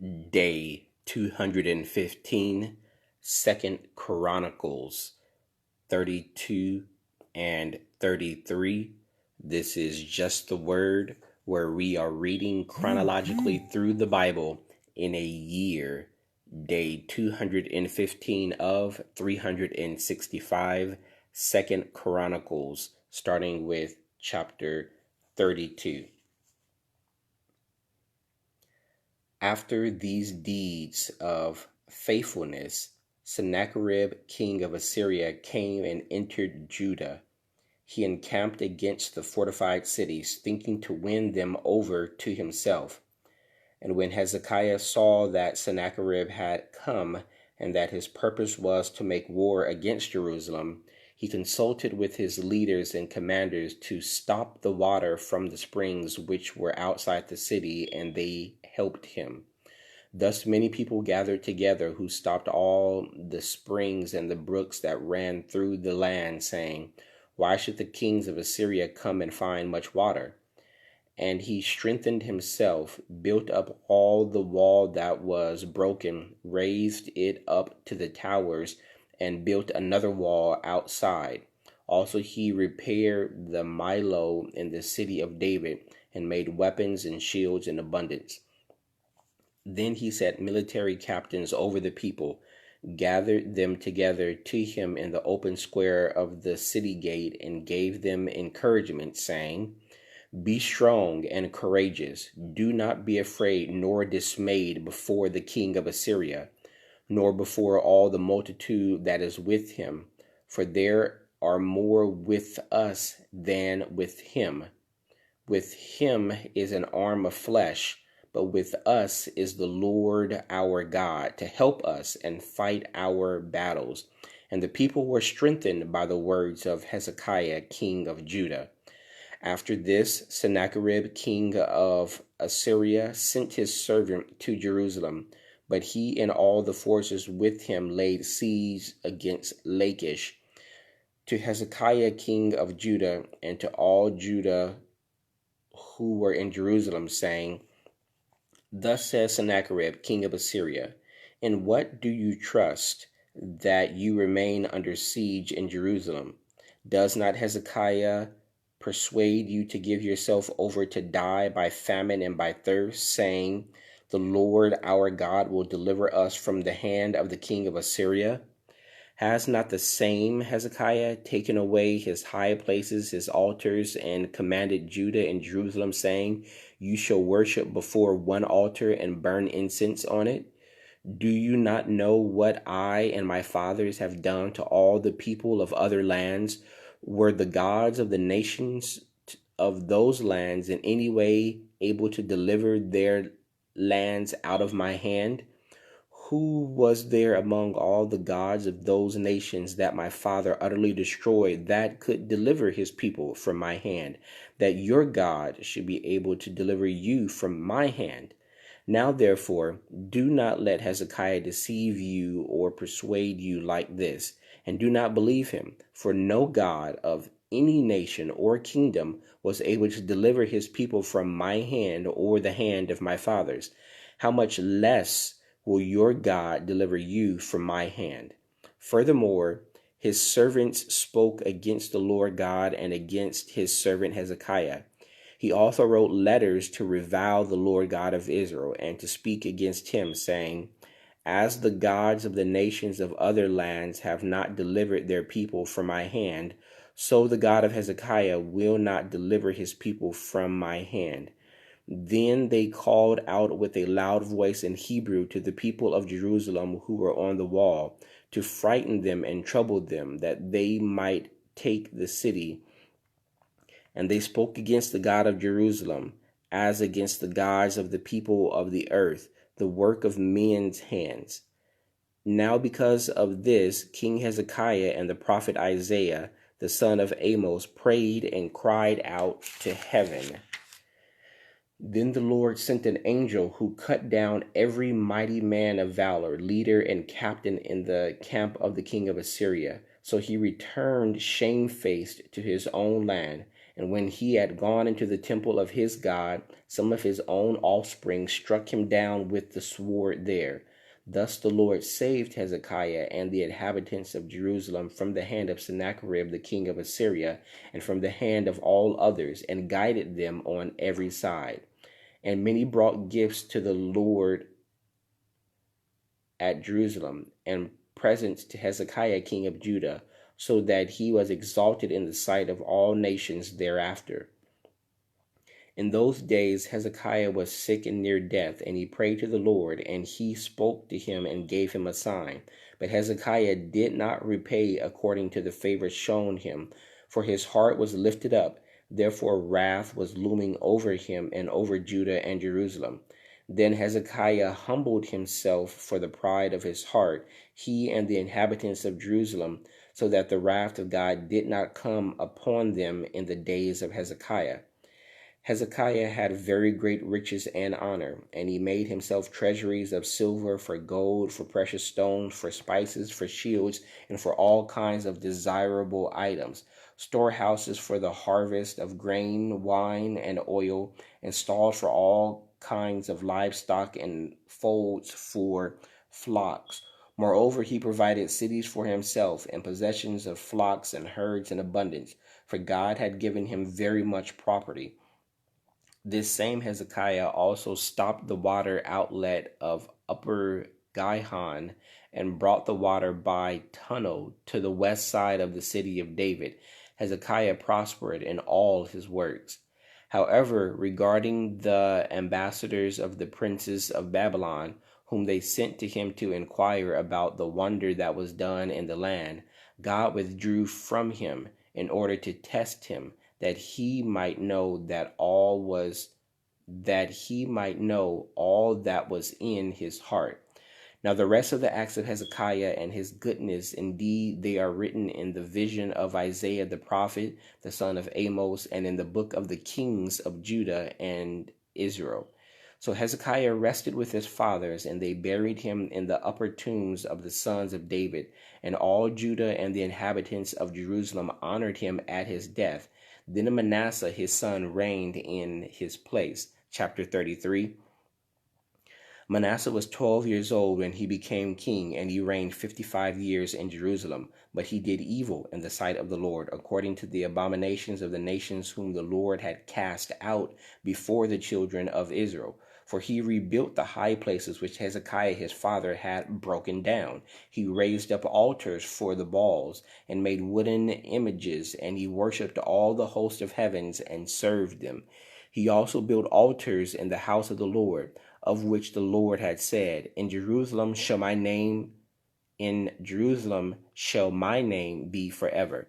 Day 215, 2nd Chronicles 32 and 33. This is Just the Word, where we are reading chronologically through the Bible in a year. Day 215 of 365, 2nd Chronicles, starting with chapter 32. After these deeds of faithfulness, Sennacherib, king of Assyria, came and entered Judah. He encamped against the fortified cities, thinking to win them over to himself. And when Hezekiah saw that Sennacherib had come, and that his purpose was to make war against Jerusalem, he consulted with his leaders and commanders to stop the water from the springs which were outside the city, and they helped him. Thus many people gathered together, who stopped all the springs and the brooks that ran through the land, saying, "Why should the kings of Assyria come and find much water?" And he strengthened himself, built up all the wall that was broken, raised it up to the towers, and built another wall outside. Also he repaired the Milo in the city of David, and made weapons and shields in abundance. Then he set military captains over the people, gathered them together to him in the open square of the city gate, and gave them encouragement, saying, "Be strong and courageous. Do not be afraid nor dismayed before the king of Assyria, nor before all the multitude that is with him. For there are more with us than with him. With him is an arm of flesh, but with us is the Lord our God to help us and fight our battles." And the people were strengthened by the words of Hezekiah, king of Judah. After this, Sennacherib, king of Assyria, sent his servant to Jerusalem, but he and all the forces with him laid siege against Lachish. To Hezekiah, king of Judah, and to all Judah who were in Jerusalem, saying, "Thus says Sennacherib, king of Assyria, in what do you trust that you remain under siege in Jerusalem? Does not Hezekiah persuade you to give yourself over to die by famine and by thirst, saying, 'The Lord our God will deliver us from the hand of the king of Assyria'? Has not the same Hezekiah taken away his high places, his altars, and commanded Judah and Jerusalem, saying, 'You shall worship before one altar and burn incense on it'? Do you not know what I and my fathers have done to all the people of other lands? Were the gods of the nations of those lands in any way able to deliver their lands out of my hand? Who was there among all the gods of those nations that my father utterly destroyed that could deliver his people from my hand, that your God should be able to deliver you from my hand? Now, therefore, do not let Hezekiah deceive you or persuade you like this, and do not believe him, for no God of any nation or kingdom was able to deliver his people from my hand or the hand of my fathers. How much less will your God deliver you from my hand? Furthermore, his servants spoke against the Lord God and against his servant Hezekiah. He also wrote letters to revile the Lord God of Israel and to speak against him, saying, "As the gods of the nations of other lands have not delivered their people from my hand, so the God of Hezekiah will not deliver his people from my hand." Then they called out with a loud voice in Hebrew to the people of Jerusalem who were on the wall, to frighten them and trouble them, that they might take the city. And they spoke against the God of Jerusalem, as against the gods of the people of the earth, the work of men's hands. Now because of this, King Hezekiah and the prophet Isaiah, the son of Amos, prayed and cried out to heaven. Then the Lord sent an angel who cut down every mighty man of valor, leader and captain in the camp of the king of Assyria. So he returned shamefaced to his own land, And when he had gone into the temple of his God, some of his own offspring struck him down with the sword there. Thus the Lord saved Hezekiah and the inhabitants of Jerusalem from the hand of Sennacherib the king of Assyria, and from the hand of all others, and guided them on every side. And many brought gifts to the Lord at Jerusalem, and presents to Hezekiah king of Judah, so that he was exalted in the sight of all nations thereafter. In those days Hezekiah was sick and near death, and he prayed to the Lord, and he spoke to him and gave him a sign. But Hezekiah did not repay according to the favor shown him, for his heart was lifted up. Therefore wrath was looming over him and over Judah and Jerusalem. Then Hezekiah humbled himself for the pride of his heart, he and the inhabitants of Jerusalem, so that the wrath of God did not come upon them in the days of Hezekiah. Hezekiah had very great riches and honor, and he made himself treasuries of silver, for gold, for precious stones, for spices, for shields, and for all kinds of desirable items, storehouses for the harvest of grain, wine, and oil, and stalls for all kinds of livestock, and folds for flocks. Moreover, he provided cities for himself, and possessions of flocks and herds in abundance, for God had given him very much property. This same Hezekiah also stopped the water outlet of Upper Gihon, and brought the water by tunnel to the west side of the city of David. Hezekiah prospered in all his works. However, regarding the ambassadors of the princes of Babylon, whom they sent to him to inquire about the wonder that was done in the land, God withdrew from him in order to test him, that he might know all that was in his heart. Now the rest of the acts of Hezekiah and his goodness, indeed, they are written in the vision of Isaiah the prophet, the son of Amos, and in the book of the kings of Judah and Israel. So Hezekiah rested with his fathers, and they buried him in the upper tombs of the sons of David. And all Judah and the inhabitants of Jerusalem honored him at his death. Then Manasseh his son reigned in his place. Chapter 33. Manasseh was 12 years old when he became king, and he reigned 55 years in Jerusalem. But he did evil in the sight of the Lord, according to the abominations of the nations whom the Lord had cast out before the children of Israel. For he rebuilt the high places which Hezekiah his father had broken down. He raised up altars for the Baals, and made wooden images, and he worshipped all the host of heavens, and served them. He also built altars in the house of the Lord, of which the Lord had said, In Jerusalem shall my name be forever.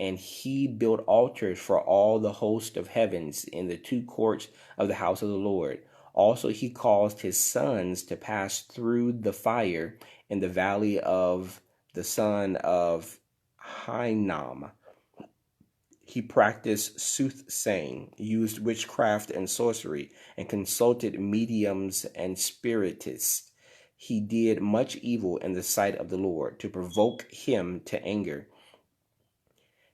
And he built altars for all the host of heavens in the two courts of the house of the Lord. Also he caused his sons to pass through the fire in the valley of the son of Hinnom. He practiced soothsaying, used witchcraft and sorcery, and consulted mediums and spiritists. He did much evil in the sight of the Lord, to provoke him to anger.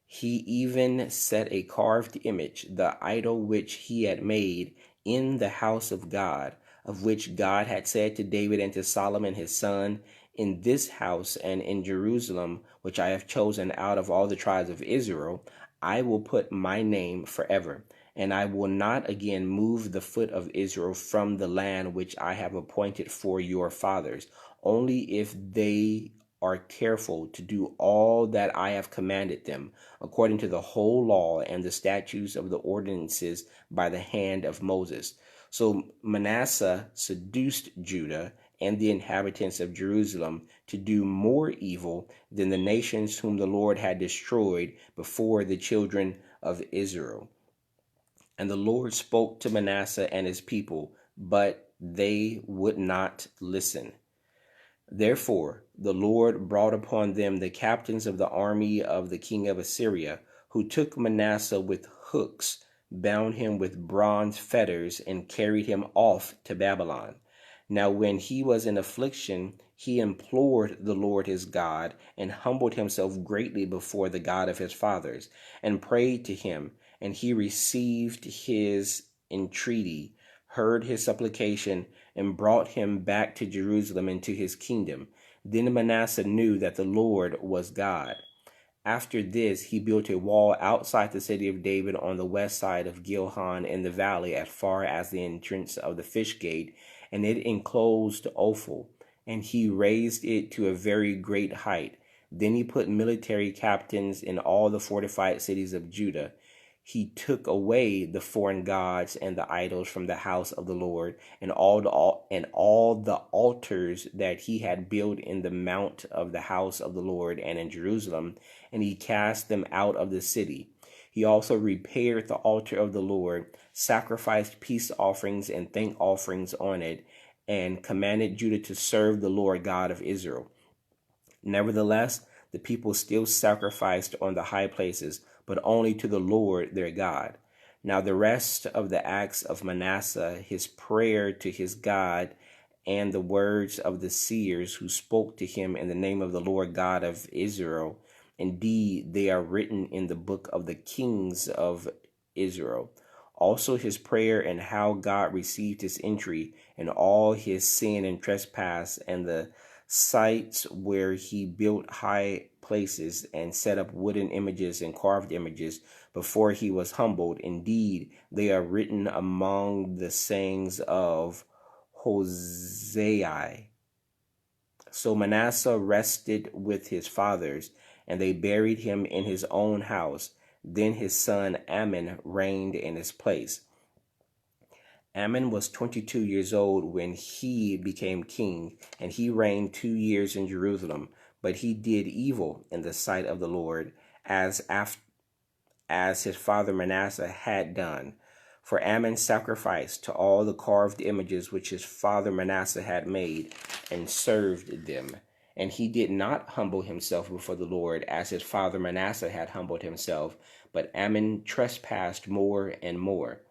He even set a carved image, the idol which he had made in the house of God, of which God had said to David and to Solomon his son, In this house and in Jerusalem, which I have chosen out of all the tribes of Israel, I will put my name forever, and I will not again move the foot of Israel from the land which I have appointed for your fathers, only if they are careful to do all that I have commanded them, according to the whole law and the statutes of the ordinances by the hand of Moses. So Manasseh seduced Judah and the inhabitants of Jerusalem to do more evil than the nations whom the Lord had destroyed before the children of Israel. And the Lord spoke to Manasseh and his people, but they would not listen. Therefore the Lord brought upon them the captains of the army of the king of Assyria, who took Manasseh with hooks, bound him with bronze fetters, and carried him off to Babylon. Now when he was in affliction, he implored the Lord his God, and humbled himself greatly before the God of his fathers, and prayed to him. And he received his entreaty, heard his supplication, and brought him back to Jerusalem into his kingdom. Then Manasseh knew that the Lord was God. After this, he built a wall outside the city of David on the west side of Gilhan in the valley as far as the entrance of the fish gate, and it enclosed Ophel, and he raised it to a very great height. Then he put military captains in all the fortified cities of Judah. He took away the foreign gods and the idols from the house of the Lord, and all the altars that he had built in the mount of the house of the Lord and in Jerusalem, and he cast them out of the city. He also repaired the altar of the Lord, sacrificed peace offerings and thank offerings on it, and commanded Judah to serve the Lord God of Israel. Nevertheless, the people still sacrificed on the high places, but only to the Lord their God. Now the rest of the acts of Manasseh, his prayer to his God, and the words of the seers who spoke to him in the name of the Lord God of Israel, indeed, they are written in the book of the kings of Israel. Also his prayer and how God received his entry, and all his sin and trespass, and the sites where he built high places and set up wooden images and carved images before he was humbled. Indeed, they are written among the sayings of Hosea. So Manasseh rested with his fathers, and they buried him in his own house. Then his son Amon reigned in his place. Amon was 22 years old when he became king, and he reigned 2 years in Jerusalem. But he did evil in the sight of the Lord, as his father Manasseh had done. For Amon sacrificed to all the carved images which his father Manasseh had made, and served them. And he did not humble himself before the Lord, as his father Manasseh had humbled himself, but Amon trespassed more and more.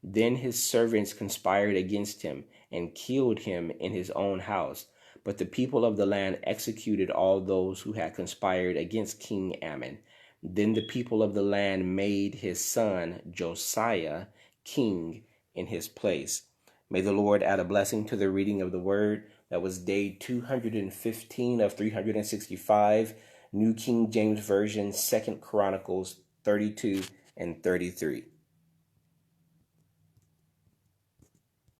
Then his servants conspired against him, and killed him in his own house. But the people of the land executed all those who had conspired against King Ammon. Then the people of the land made his son Josiah king in his place. May the Lord add a blessing to the reading of the word. That was day 215 of 365, New King James Version, 2 Chronicles 32 and 33.